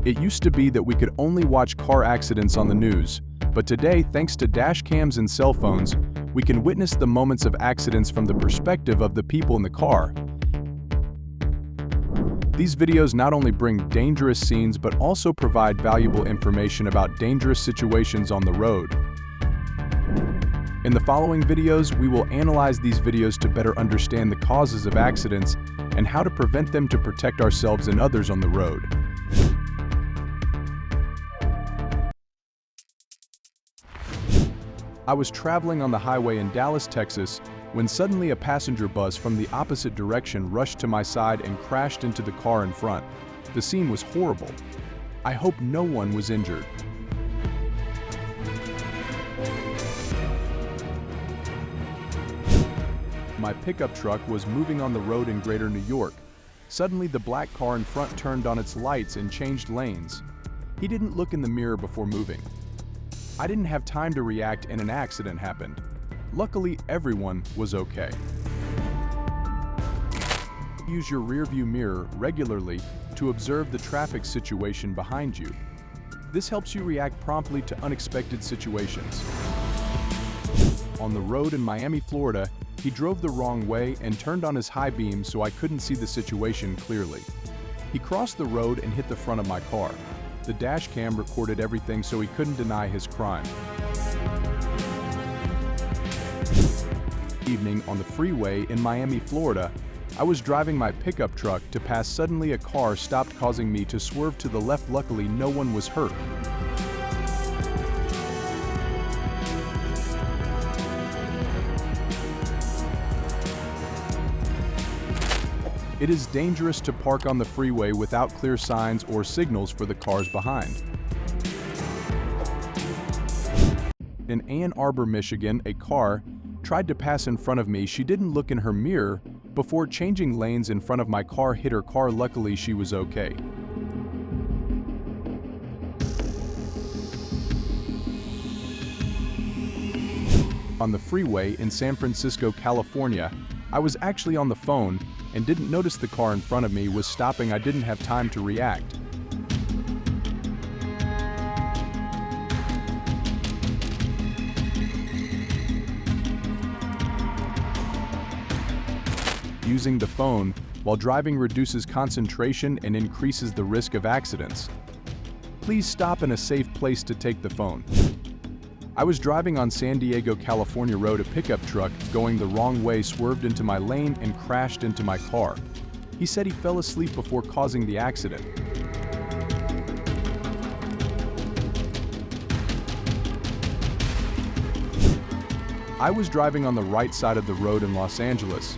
It used to be that we could only watch car accidents on the news, but today, thanks to dash cams and cell phones, we can witness the moments of accidents from the perspective of the people in the car. These videos not only bring dangerous scenes but also provide valuable information about dangerous situations on the road. In the following videos, we will analyze these videos to better understand the causes of accidents and how to prevent them to protect ourselves and others on the road. I was traveling on the highway in Dallas, Texas, when suddenly a passenger bus from the opposite direction rushed to my side and crashed into the car in front. The scene was horrible. I hope no one was injured. My pickup truck was moving on the road in Greater New York. Suddenly, the black car in front turned on its lights and changed lanes. He didn't look in the mirror before moving. I didn't have time to react and an accident happened. Luckily, everyone was okay. Use your rearview mirror regularly to observe the traffic situation behind you. This helps you react promptly to unexpected situations. On the road in Miami, Florida, he drove the wrong way and turned on his high beam so I couldn't see the situation clearly. He crossed the road and hit the front of my car. The dash cam recorded everything so he couldn't deny his crime. Evening on the freeway in Miami, Florida, I was driving my pickup truck to pass. Suddenly a car stopped, causing me to swerve to the left. Luckily, no one was hurt. It is dangerous to park on the freeway without clear signs or signals for the cars behind. In Ann Arbor, Michigan, a car tried to pass in front of me. She didn't look in her mirror before changing lanes in front of my car, hit her car. Luckily, she was okay. On the freeway in San Francisco, California, I was actually on the phone and didn't notice the car in front of me was stopping. I didn't have time to react. Using the phone while driving reduces concentration and increases the risk of accidents. Please stop in a safe place to take the phone. I was driving on San Diego, California road. A pickup truck going the wrong way swerved into my lane and crashed into my car. He said he fell asleep before causing the accident. I was driving on the right side of the road in Los Angeles.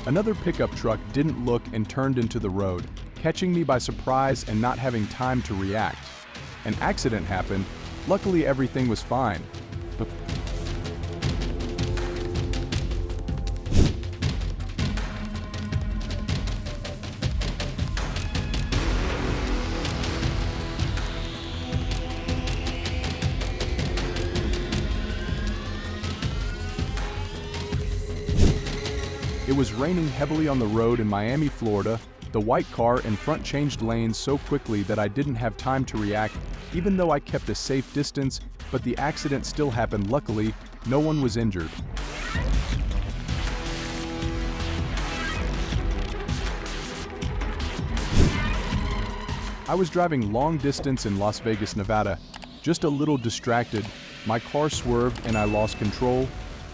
Another pickup truck didn't look and turned into the road, catching me by surprise and not having time to react. An accident happened. Luckily, everything was fine. It was raining heavily on the road in Miami, Florida. The white car in front changed lanes so quickly that I didn't have time to react, even though I kept a safe distance, but the accident still happened. Luckily, no one was injured. I was driving long distance in Las Vegas, Nevada. Just a little distracted, my car swerved and I lost control.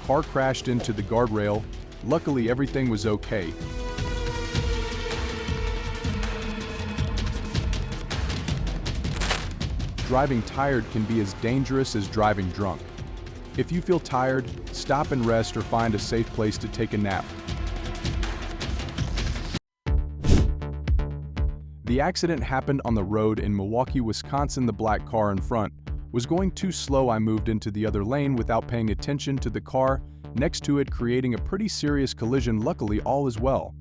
Car crashed into the guardrail. Luckily, everything was okay. Driving tired can be as dangerous as driving drunk. If you feel tired, stop and rest or find a safe place to take a nap. The accident happened on the road in Milwaukee, Wisconsin. The black car in front was going too slow. I moved into the other lane without paying attention to the car next to it, creating a pretty serious collision. Luckily, all is well.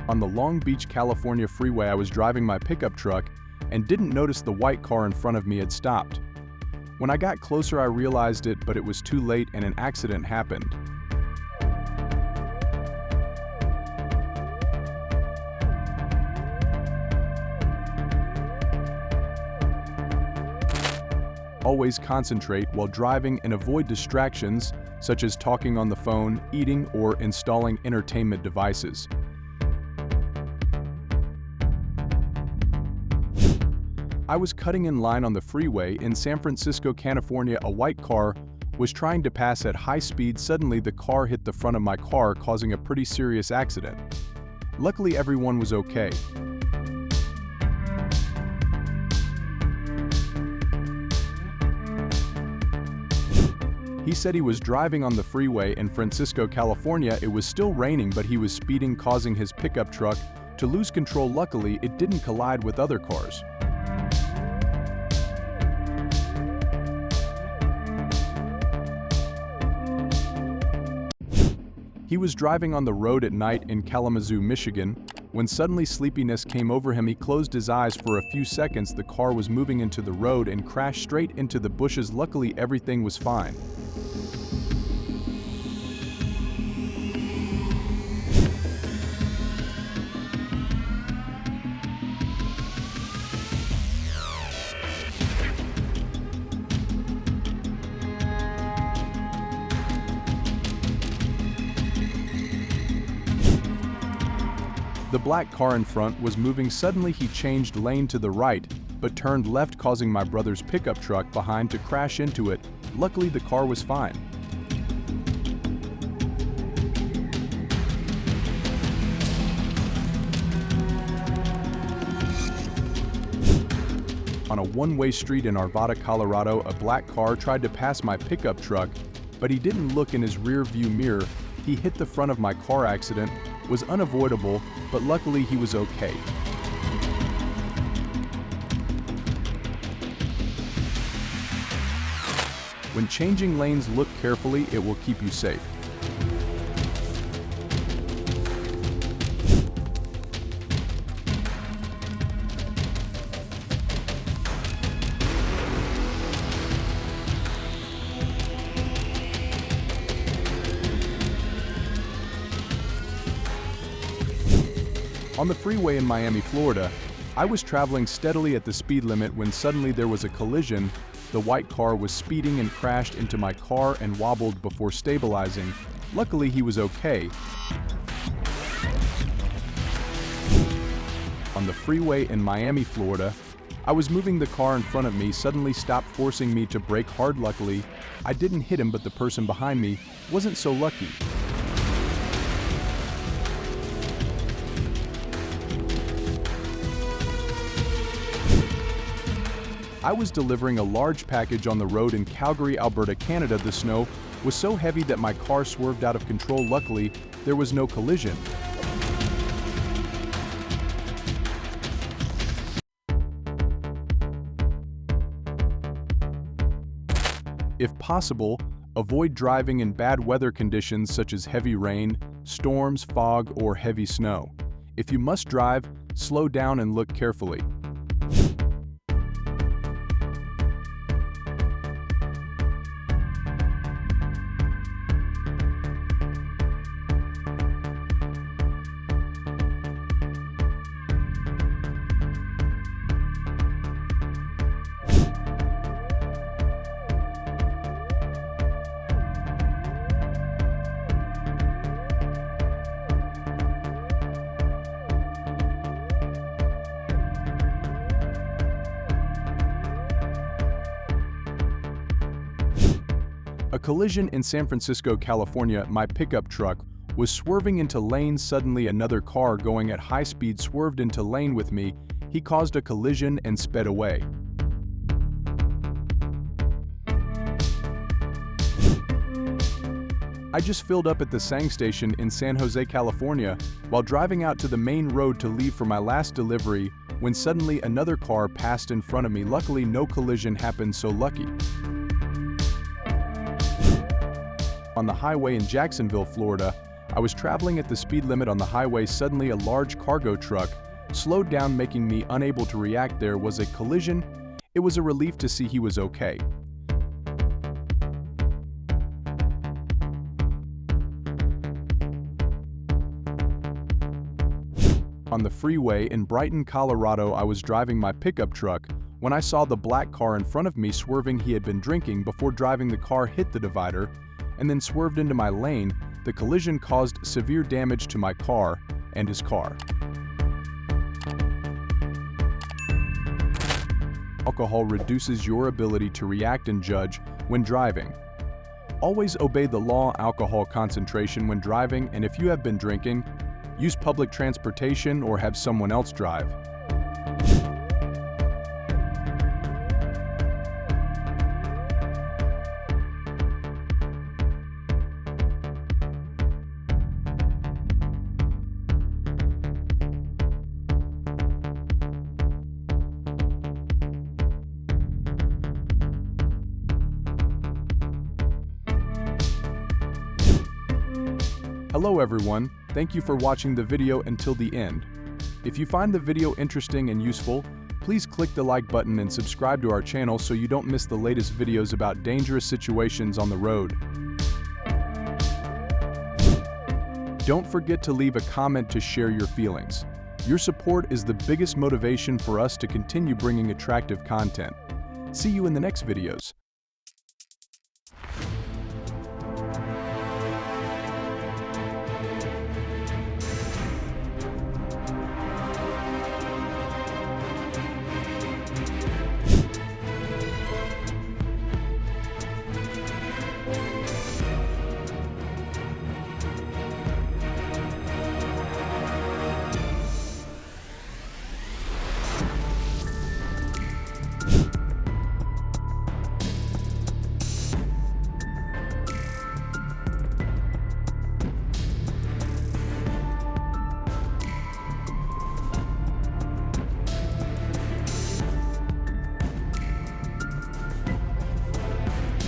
On the Long Beach, California freeway, I was driving my pickup truck and didn't notice the white car in front of me had stopped. When I got closer, I realized it, but it was too late and an accident happened. Always concentrate while driving and avoid distractions such as talking on the phone, eating, or installing entertainment devices. I was cutting in line on the freeway in San Francisco, California. A white car was trying to pass at high speed. Suddenly, the car hit the front of my car, causing a pretty serious accident. Luckily, everyone was okay. He said he was driving on the freeway in Francisco, California. It was still raining, but he was speeding, causing his pickup truck to lose control. Luckily, it didn't collide with other cars. He was driving on the road at night in Kalamazoo, Michigan, when suddenly sleepiness came over him. He closed his eyes for a few seconds. The car was moving into the road and crashed straight into the bushes. Luckily, everything was fine. The black car in front was moving. Suddenly, he changed lane to the right, but turned left, causing my brother's pickup truck behind to crash into it. Luckily, the car was fine. On a one-way street in Arvada, Colorado, a black car tried to pass my pickup truck, but he didn't look in his rear-view mirror. He hit the front of my car. Accident was unavoidable, but luckily he was okay. When changing lanes, look carefully. It will keep you safe. On the freeway in Miami, Florida, I was traveling steadily at the speed limit when suddenly there was a collision. The white car was speeding and crashed into my car and wobbled before stabilizing. Luckily, he was okay. On the freeway in Miami, Florida, I was moving. The car in front of me suddenly stopped, forcing me to brake hard. Luckily, I didn't hit him, but the person behind me wasn't so lucky. I was delivering a large package on the road in Calgary, Alberta, Canada. The snow was so heavy that my car swerved out of control. Luckily, there was no collision. If possible, avoid driving in bad weather conditions such as heavy rain, storms, fog, or heavy snow. If you must drive, slow down and look carefully. A collision in San Francisco, California. My pickup truck was swerving into lanes. Suddenly, another car going at high speed swerved into lane with me. He caused a collision and sped away. I just filled up at the Sang station in San Jose, California, while driving out to the main road to leave for my last delivery, when suddenly another car passed in front of me. Luckily, no collision happened, so lucky. On the highway in Jacksonville, Florida, I was traveling at the speed limit on the highway. Suddenly, a large cargo truck slowed down, making me unable to react. There was a collision. It was a relief to see he was okay. On the freeway in Brighton, Colorado, I was driving my pickup truck When I saw the black car in front of me swerving, he had been drinking before driving. The car hit the divider and then swerved into my lane. The collision caused severe damage to my car and his car. Alcohol reduces your ability to react and judge when driving. Always obey the law. Alcohol concentration when driving, and if you have been drinking, use public transportation or have someone else drive. Hello everyone, thank you for watching the video until the end. If you find the video interesting and useful, please click the like button and subscribe to our channel so you don't miss the latest videos about dangerous situations on the road. Don't forget to leave a comment to share your feelings. Your support is the biggest motivation for us to continue bringing attractive content. See you in the next videos.